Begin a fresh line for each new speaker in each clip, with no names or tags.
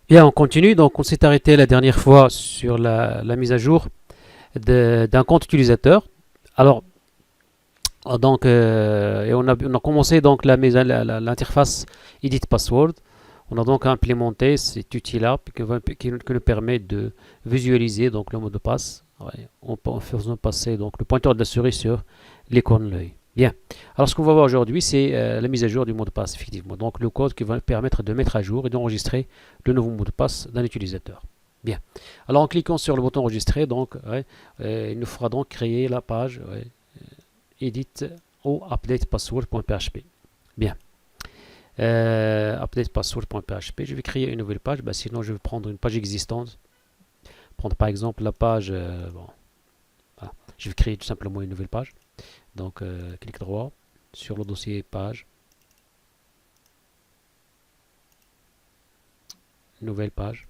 Bien, on continue. Donc, on s'est arrêté la dernière fois sur la mise à jour d'un compte utilisateur. Alors, et on a commencé donc l'interface Edit Password. On a donc implémenté cet outil-là qui nous permet de visualiser donc le mot de passe, ouais, en faisant passer donc le pointeur de la souris sur l'icône de l'œil. Bien. Alors, ce qu'on va voir aujourd'hui, c'est la mise à jour du mot de passe, effectivement. Donc, le code qui va permettre de mettre à jour et d'enregistrer le nouveau mot de passe d'un utilisateur. Bien. Alors, en cliquant sur le bouton enregistrer, donc, ouais, il nous fera donc créer la page, ouais, edit ou update password.php. Bien. Update password.php. Je vais créer une nouvelle page. Sinon, je vais prendre une page existante. Prendre par exemple la page. Bon, voilà. Je vais créer tout simplement une nouvelle page. Donc, clic droit sur le dossier page. Nouvelle page.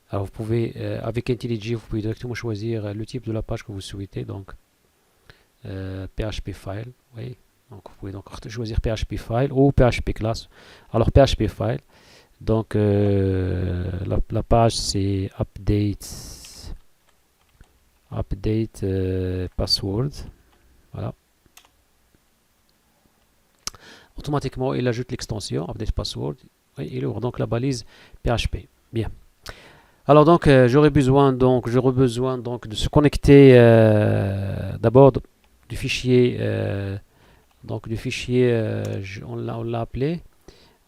Alors, vous pouvez, avec IntelliJ, vous pouvez directement choisir le type de la page que vous souhaitez. Donc, PHP file. Oui. Donc, vous pouvez donc choisir PHP file ou PHP class. Alors, PHP file. Donc, la page c'est update password. Voilà. Automatiquement, il ajoute l'extension update password. Oui, il ouvre donc la balise PHP. Bien. Alors donc, j'aurais besoin donc de se connecter d'abord du fichier on l'a appelé.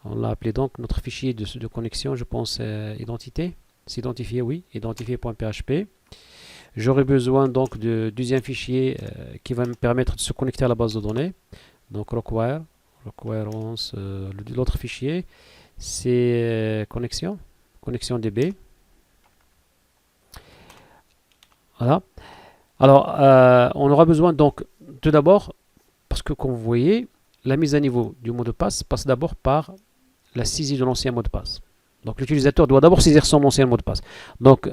On l'a appelé donc notre fichier de connexion, je pense, identité. S'identifier, oui, identifier.php. J'aurai besoin donc de deuxième fichier qui va me permettre de se connecter à la base de données. Donc requirements, l'autre fichier, c'est connexion DB. Voilà. Alors, on aura besoin donc tout d'abord, parce que comme vous voyez, la mise à niveau du mot de passe passe d'abord par la saisie de l'ancien mot de passe. Donc l'utilisateur doit d'abord saisir son ancien mot de passe. Donc,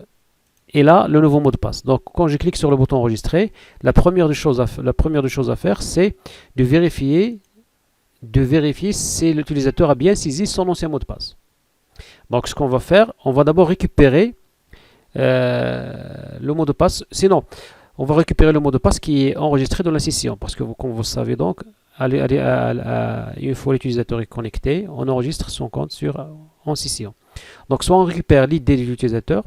et là, le nouveau mot de passe. Donc quand je clique sur le bouton enregistrer, la première des choses à faire, c'est de vérifier si l'utilisateur a bien saisi son ancien mot de passe. Donc ce qu'on va faire, on va d'abord récupérer le mot de passe. Sinon, on va récupérer le mot de passe qui est enregistré dans la session. Parce que comme vous savez donc, une fois l'utilisateur est connecté, on enregistre son compte en session. Donc soit on récupère l'ID de l'utilisateur,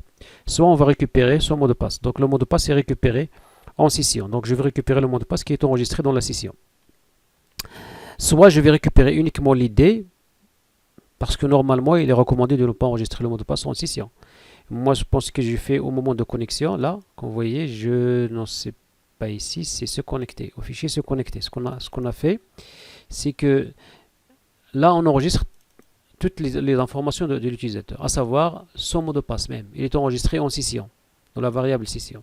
soit on va récupérer son mot de passe. Donc le mot de passe est récupéré en session. Donc je vais récupérer le mot de passe qui est enregistré dans la session. Soit je vais récupérer uniquement l'ID, parce que normalement il est recommandé de ne pas enregistrer le mot de passe en session. Moi je pense que j'ai fait au moment de connexion, là, comme vous voyez, je n'en sais pas ici, c'est se connecter, au fichier se connecter. Ce qu'on a fait, c'est que là on enregistre toutes les informations de l'utilisateur, à savoir son mot de passe même. Il est enregistré en session, dans la variable session.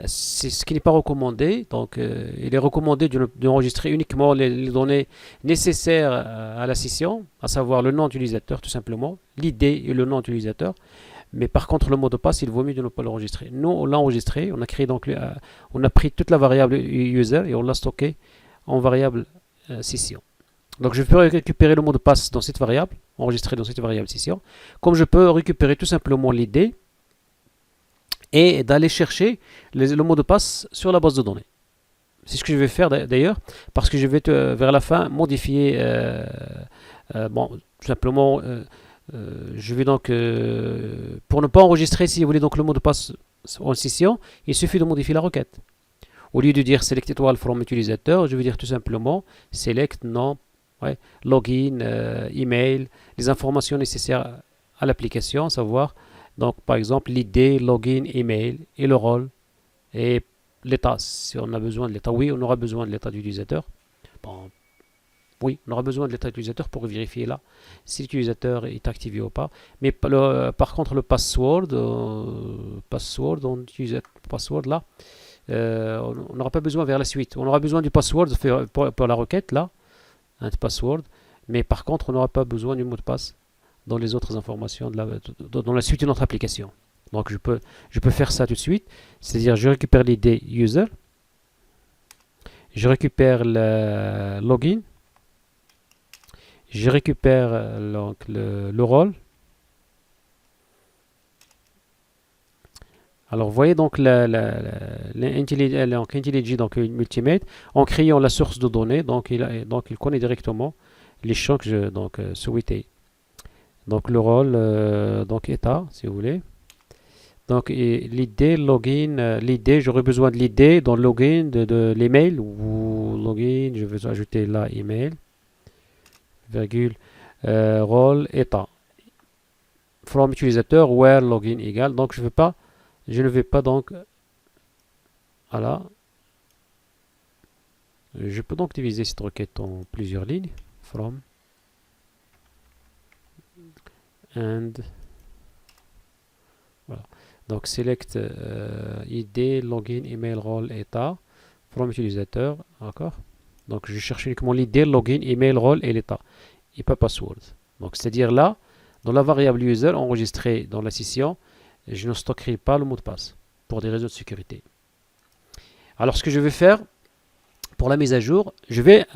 C'est ce qui n'est pas recommandé, donc il est recommandé d'enregistrer uniquement les données nécessaires à la session, à savoir le nom d'utilisateur tout simplement, l'ID et le nom d'utilisateur. Mais par contre, le mot de passe, il vaut mieux de ne pas l'enregistrer. Nous, on l'a enregistré, on a créé donc, on a pris toute la variable user et on l'a stocké en variable session. Donc je peux récupérer le mot de passe dans cette variable, enregistré dans cette variable session, comme je peux récupérer tout simplement l'ID et d'aller chercher le mot de passe sur la base de données. C'est ce que je vais faire d'ailleurs, parce que je vais vers la fin modifier, bon, tout simplement, je vais donc, pour ne pas enregistrer, si vous voulez, donc le mot de passe en session, il suffit de modifier la requête. Au lieu de dire select étoile from utilisateur, je vais dire tout simplement select nom, ouais, login, email, les informations nécessaires à l'application, savoir donc par exemple l'ID, login, email et le rôle et l'état. Si on a besoin de l'état, oui, on aura besoin de l'état d'utilisateur. Bon, oui, on aura besoin de l'état d'utilisateur pour vérifier là si l'utilisateur est activé ou pas. Mais par contre, le password, on utilise password là. On n'aura pas besoin vers la suite. On aura besoin du password pour la requête là, un password. Mais par contre, on n'aura pas besoin du mot de passe dans les autres informations dans la suite de notre application. Donc je peux faire ça tout de suite. C'est-à-dire je récupère l'ID user, je récupère le login, je récupère donc le rôle, Alors, vous voyez donc donc IntelliJ, donc Multimate, en créant la source de données, donc il connaît directement les champs que je souhaitais. Donc le rôle, donc état, si vous voulez. Donc l'idée, login, l'idée, j'aurais besoin de l'idée dans le login de l'email ou login, je vais ajouter là email, virgule, rôle, état. From utilisateur, where login égale. Donc je ne vais pas donc, voilà. Je peux donc diviser cette requête en plusieurs lignes. From and voilà. Donc select ID, login, email, role, état, from utilisateur, d'accord. Donc je cherche uniquement l'ID, login, email, role et l'état, et pas password. Donc c'est-à-dire là, dans la variable user enregistrée dans la session, je ne stockerai pas le mot de passe pour des raisons de sécurité. Alors ce que je vais faire pour la mise à jour, je vais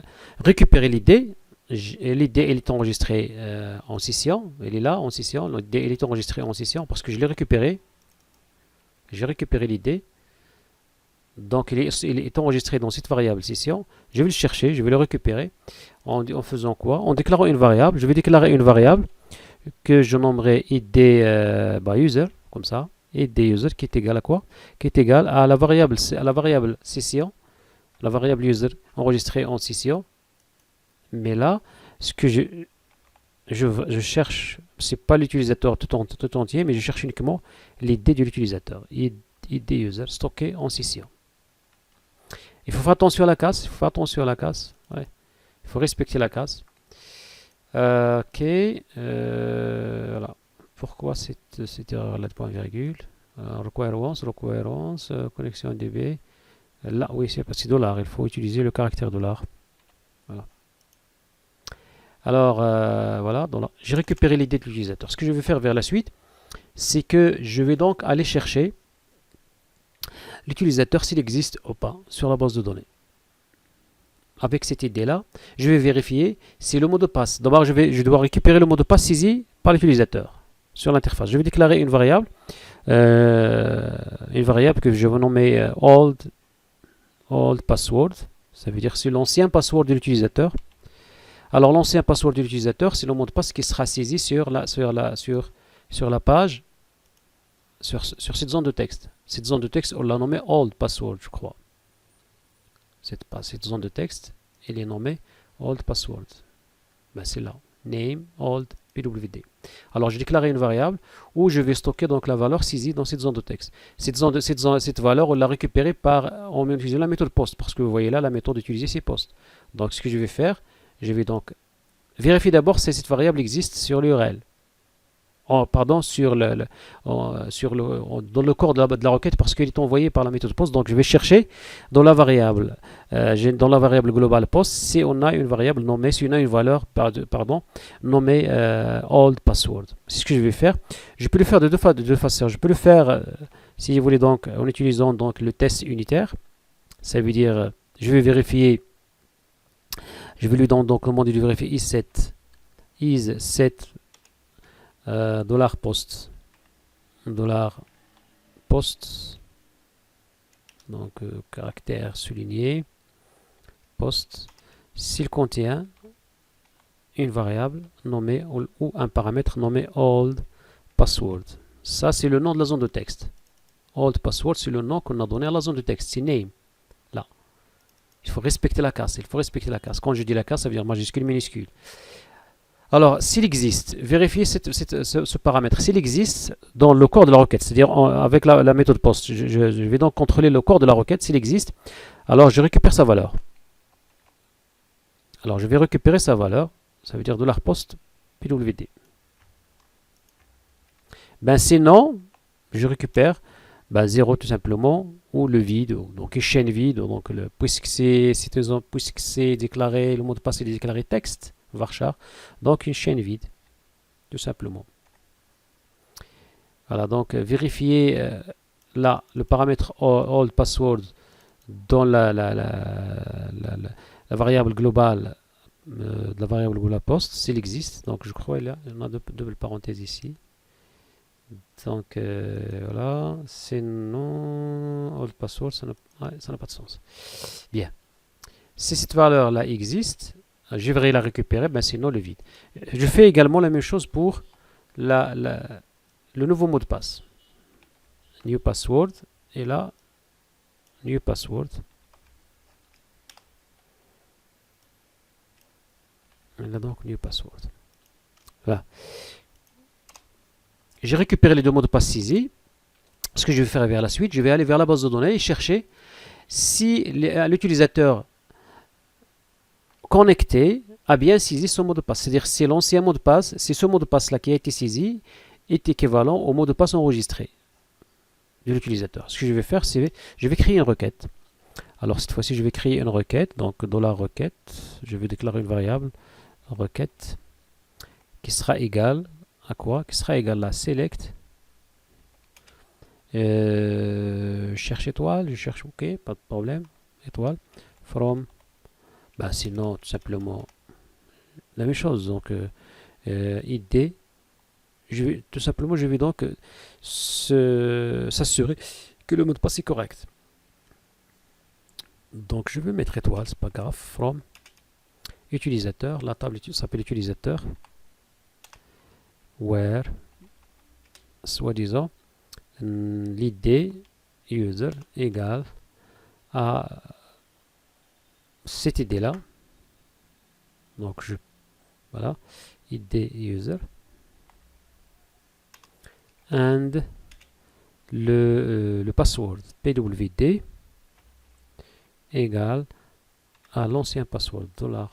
récupérer l'ID. L'ID elle est enregistrée en session, elle est là en session, l'ID elle est enregistrée en session parce que je l'ai récupéré. J'ai récupéré l'ID. Donc il est enregistré dans cette variable session. Je vais le chercher, je vais le récupérer. En faisant quoi? En déclarant une variable. Je vais déclarer une variable que je nommerai id by user, comme ça. Id user qui est égal à quoi? Qui est égal à la variable session, la variable user enregistrée en session. Mais là, ce que je cherche, c'est pas l'utilisateur tout entier, mais je cherche uniquement l'ID de l'utilisateur. id user stocké en session. Il faut faire attention à la casse. Il faut faire attention à la casse. Ouais. Il faut respecter la casse. Ok. Voilà. Pourquoi cette erreur-là de point virgule? Requirements, connexion DB. Là, oui, c'est parce que dollar. Il faut utiliser le caractère dollar. Voilà. Alors, voilà. J'ai récupéré l'idée de l'utilisateur. Ce que je vais faire vers la suite, c'est que je vais donc aller chercher l'utilisateur s'il existe ou pas sur la base de données. Avec cette idée-là, je vais vérifier si le mot de passe. D'abord, je dois récupérer le mot de passe saisi par l'utilisateur sur l'interface. Je vais déclarer une variable que je vais nommer old password. Ça veut dire c'est l'ancien password de l'utilisateur. Alors l'ancien password de l'utilisateur, c'est le mot de passe qui sera saisi sur la page, sur cette zone de texte. Cette zone de texte, on l'a nommée old password, je crois. Cette zone de texte, elle est nommée old password. Ben, c'est là. Name, old, pwd. Alors, je déclare une variable où je vais stocker donc la valeur saisie dans cette zone de texte. Cette valeur, on l'a récupérée en utilisant la méthode post. Parce que vous voyez là, la méthode utilisée, c'est post. Donc, ce que je vais faire, je vais donc vérifier d'abord si cette variable existe sur l'URL. Pardon, dans le corps de la requête parce qu'elle est envoyée par la méthode post. Donc je vais chercher dans la variable globale post si on a une variable nommée, si on a une valeur nommée old password. C'est ce que je vais faire. Je peux le faire de deux façons. Je peux le faire si vous voulez donc en utilisant donc le test unitaire. Ça veut dire je vais vérifier. Je vais lui donc demander de vérifier is7 $post donc caractère souligné post s'il contient une variable nommée ou un paramètre nommé old password. Ça c'est le nom de la zone de texte. Old password c'est le nom qu'on a donné à la zone de texte, c'est name. Là il faut respecter la casse, quand je dis la casse ça veut dire majuscule minuscule. Alors, s'il existe, vérifiez ce paramètre. S'il existe dans le corps de la requête, c'est-à-dire avec la méthode post, je vais donc contrôler le corps de la requête. S'il existe, alors je récupère sa valeur. Alors, je vais récupérer sa valeur. Ça veut dire $post pwd. Ben, sinon, je récupère 0 tout simplement, ou le vide, donc une chaîne vide. Donc, puisque c'est déclaré, le mot de passe est déclaré texte. Varchar, donc une chaîne vide, tout simplement. Voilà, donc vérifiez là le paramètre old password dans la variable globale post, s'il existe. Donc je crois il y en a double parenthèse ici. Donc voilà, sinon old password, ça n'a pas de sens. Bien. Si cette valeur-là existe, je vais la récupérer, ben sinon le vide. Je fais également la même chose pour le nouveau mot de passe. New password, et là, new password. Et là donc, new password. Voilà. J'ai récupéré les deux mots de passe saisis. Ce que je vais faire vers la suite, je vais aller vers la base de données et chercher si l'utilisateur connecté a bien saisi son mot de passe. C'est-à-dire si l'ancien mot de passe, si ce mot de passe-là qui a été saisi est équivalent au mot de passe enregistré de l'utilisateur. Ce que je vais faire, c'est je vais créer une requête. Alors cette fois-ci, je vais créer une requête. Donc $requête, je vais déclarer une variable requête qui sera égale à quoi? Qui sera égale à select. Cherche étoile, je cherche OK, pas de problème. Étoile from. Ben sinon, tout simplement la même chose. Donc id. Tout simplement, je vais donc s'assurer que le mot de passe est correct. Donc je vais mettre étoile, c'est pas grave. From utilisateur, la table s'appelle utilisateur. Where, soi-disant, l'id user égale à cette idée-là. Donc voilà, id user and le password pwd égale à l'ancien password $. Voilà.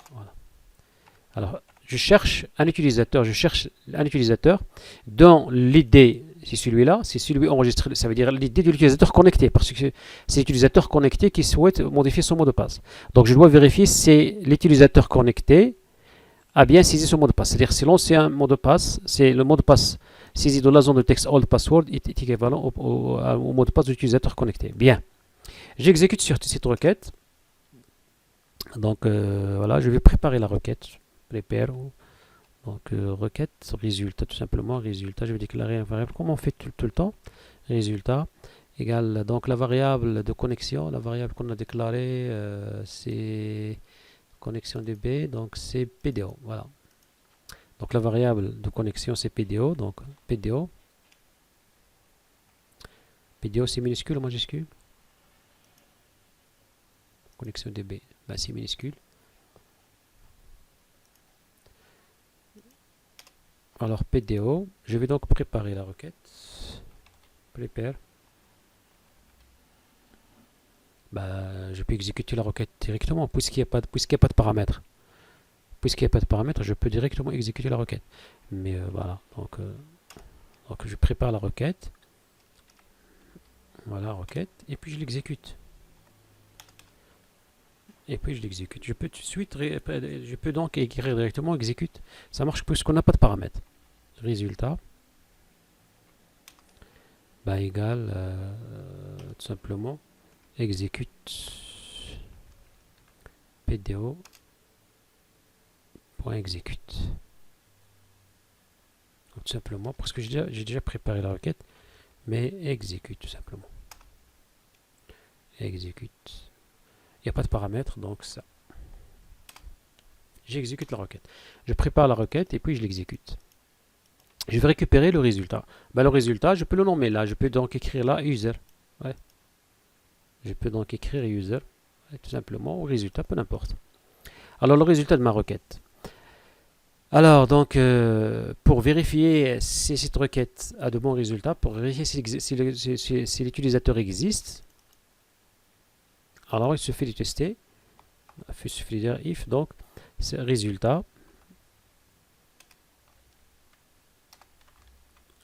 Alors je cherche un utilisateur dont l'id c'est celui-là, c'est celui enregistré, ça veut dire l'id de l'utilisateur connecté, parce que c'est l'utilisateur connecté qui souhaite modifier son mot de passe. Donc je dois vérifier si l'utilisateur connecté a bien saisi son mot de passe. C'est-à-dire si l'ancien mot de passe, c'est le mot de passe saisi dans la zone de texte old password est équivalent au mot de passe de l'utilisateur connecté. Bien. J'exécute sur cette requête. Donc voilà, je vais préparer la requête. Prepare. Donc requête, résultat tout simplement, résultat, je vais déclarer un variable comme on fait tout le temps. Résultat égale donc la variable de connexion, la variable qu'on a déclarée c'est connexion DB, donc c'est PDO, voilà. Donc la variable de connexion c'est PDO, donc PDO. PDO c'est minuscule ou majuscule? Connexion DB, ben, c'est minuscule. Alors PDO, je vais donc préparer la requête. Prepare. Ben, je peux exécuter la requête directement puisqu'il n'y a pas de paramètres. Puisqu'il n'y a pas de paramètres, je peux directement exécuter la requête. Mais voilà, donc je prépare la requête. Voilà, requête, et puis je l'exécute. Et puis je l'exécute. Je peux tout de suite, je peux donc écrire directement exécute. Ça marche puisqu'on n'a pas de paramètres. Résultat, bah égal, tout simplement, exécute pdo.exécute. Tout simplement, parce que j'ai déjà préparé la requête, mais exécute tout simplement. Exécute. Il n'y a pas de paramètres, donc ça. J'exécute la requête. Je prépare la requête et puis je l'exécute. Je vais récupérer le résultat. Ben, le résultat, je peux le nommer là. Je peux donc écrire là user. Ouais. Je peux donc écrire user, tout simplement, au résultat, peu n'importe. Alors le résultat de ma requête. Alors donc, pour vérifier si cette requête a de bons résultats, pour vérifier si l'utilisateur existe, alors il suffit de tester. Il suffit de dire if, donc, c'est résultat.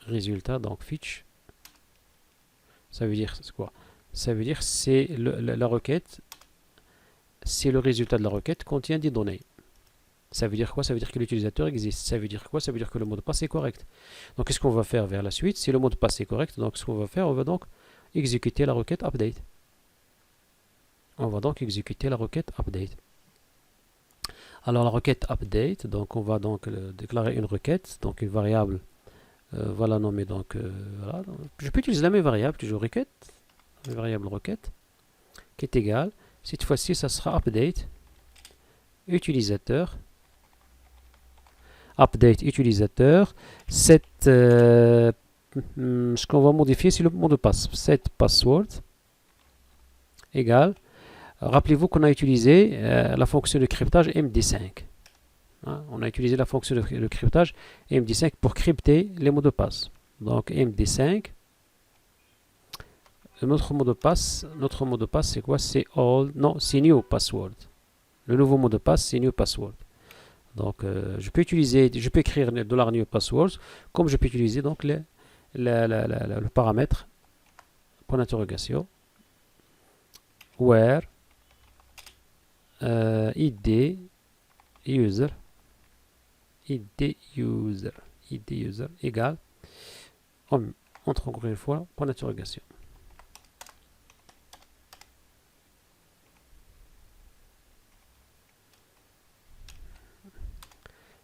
Résultat, donc fetch. Ça veut dire quoi? Ça veut dire c'est la requête, c'est le résultat de la requête contient des données. Ça veut dire quoi? Ça veut dire que l'utilisateur existe. Ça veut dire quoi? Ça veut dire que le mot de passe est correct. Donc qu'est-ce qu'on va faire vers la suite? Si le mot de passe est correct, donc ce qu'on va faire, on va donc exécuter la requête update. On va donc exécuter la requête update. Alors la requête update, donc on va donc déclarer une requête, donc une variable Voilà, nommer donc, voilà. Je peux utiliser la même variable, toujours requête, la variable requête, qui est égale, cette fois-ci, ça sera update utilisateur, cette, ce qu'on va modifier, c'est le mot de passe, set password, égale, rappelez-vous qu'on a utilisé la fonction de cryptage MD5. Hein, on a utilisé la fonction de cryptage MD5 pour crypter les mots de passe. Donc MD5, notre mot de passe c'est quoi? C'est old, non, c'est new password. Le nouveau mot de passe, c'est new password. Donc je peux écrire $new password, comme je peux utiliser donc le paramètre point d'interrogation where id user égale, entre encore une fois, point d'interrogation.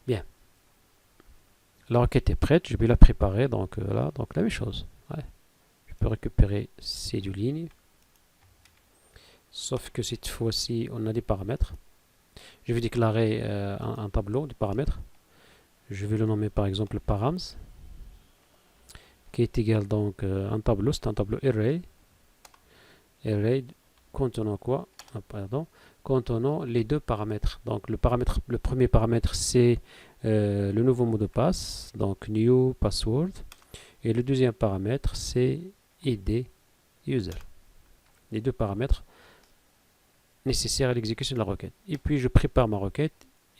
Bien. La requête est prête, je vais la préparer, donc là, donc la même chose. Ouais. Je peux récupérer ces deux lignes, sauf que cette fois-ci, on a des paramètres. Je vais déclarer un tableau de paramètres. Je vais le nommer par exemple params, qui est égal donc un tableau, c'est un tableau array contenant quoi? Ah, pardon, contenant les deux paramètres. Donc le premier paramètre c'est le nouveau mot de passe, donc new password, et le deuxième paramètre c'est id user. Les deux paramètres nécessaires à l'exécution de la requête. Et puis je prépare ma requête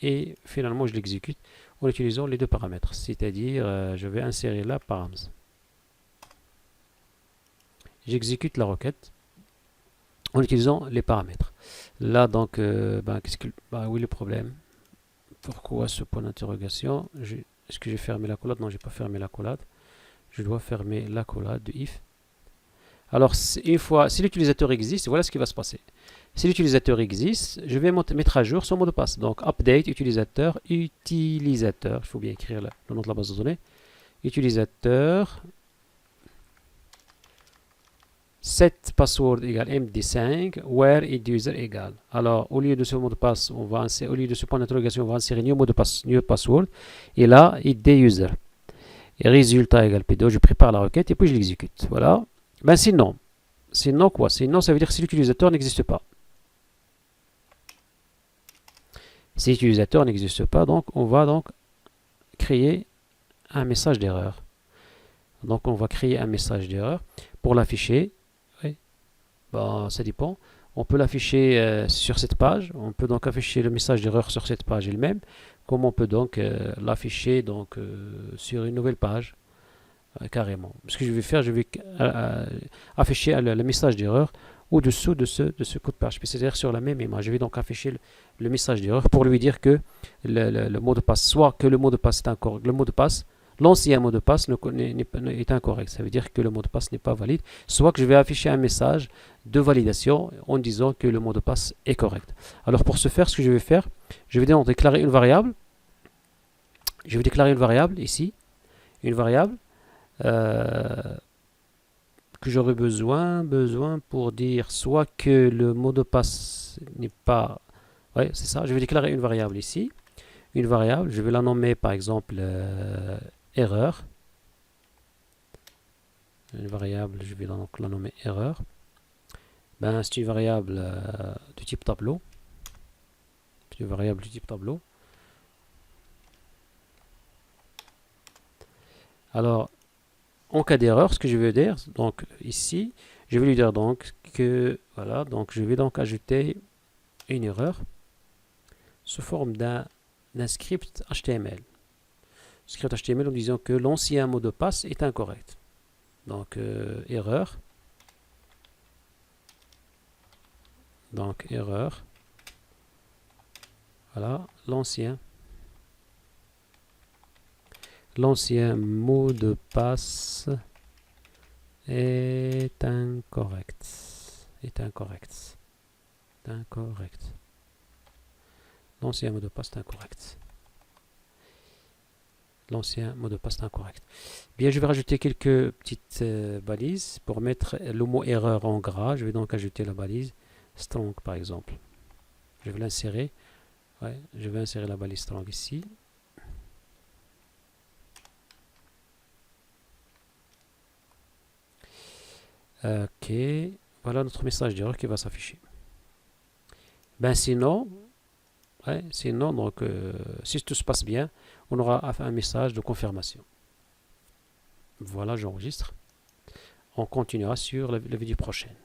et finalement je l'exécute en utilisant les deux paramètres, c'est-à-dire je vais insérer là params. J'exécute la requête en utilisant les paramètres. Là donc, oui, le problème. Pourquoi ce point d'interrogation? Est-ce que j'ai fermé la collade? Non, j'ai pas fermé la collade. Je dois fermer la collade de if. Alors, une fois, si l'utilisateur existe, voilà ce qui va se passer. Si l'utilisateur existe, je vais mettre à jour son mot de passe. Donc, update utilisateur, il faut bien écrire le nom de la base de données. Utilisateur, set password égale md5, where id user égale. Alors, au lieu de ce mot de passe, au lieu de ce point d'interrogation, on va insérer new mot de passe, new password, et là, id user. Et résultat égale p2, je prépare la requête et puis je l'exécute. Voilà. Ben sinon quoi? Sinon, ça veut dire que si l'utilisateur n'existe pas. Si l'utilisateur n'existe pas, donc on va donc créer un message d'erreur. Donc on va créer un message d'erreur pour l'afficher. Oui. Bon, ça dépend. On peut l'afficher sur cette page. On peut donc afficher le message d'erreur sur cette page elle-même. Comme on peut donc l'afficher donc sur une nouvelle page carrément. Ce que je vais faire, je vais afficher le message d'erreur au-dessous de ce code PHP, c'est-à-dire sur la même image. Je vais donc afficher le message d'erreur pour lui dire que le mot de passe, soit que le mot de passe est incorrect, l'ancien mot de passe est incorrect, ça veut dire que le mot de passe n'est pas valide, soit que je vais afficher un message de validation en disant que le mot de passe est correct. Alors pour ce faire, ce que je vais faire, je vais donc déclarer une variable. Je vais déclarer une variable ici, une variable que j'aurai besoin pour dire soit que le mot de passe n'est pas... Oui, c'est ça. Je vais déclarer une variable ici. Une variable, je vais la nommer par exemple erreur. Une variable, je vais donc la nommer erreur. Ben, c'est une variable du type tableau. C'est une variable du type tableau. Alors, en cas d'erreur, ce que je veux dire, donc ici, je vais lui dire donc que, voilà, donc je vais donc ajouter une erreur sous forme d'un script HTML. Script HTML en disant que l'ancien mot de passe est incorrect. Donc, erreur. Donc, erreur. Voilà, l'ancien mot de passe est incorrect. L'ancien mot de passe est incorrect. l'ancien mot de passe est incorrect. Bien, je vais rajouter quelques petites balises pour mettre le mot erreur en gras. Je vais donc ajouter la balise strong par exemple. Je vais l'insérer. Ouais, je vais insérer la balise strong ici. Ok, voilà notre message d'erreur qui va s'afficher. Ben sinon, ouais, sinon donc si tout se passe bien, on aura un message de confirmation. Voilà, j'enregistre. On continuera sur la vidéo prochaine.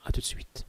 A tout de suite.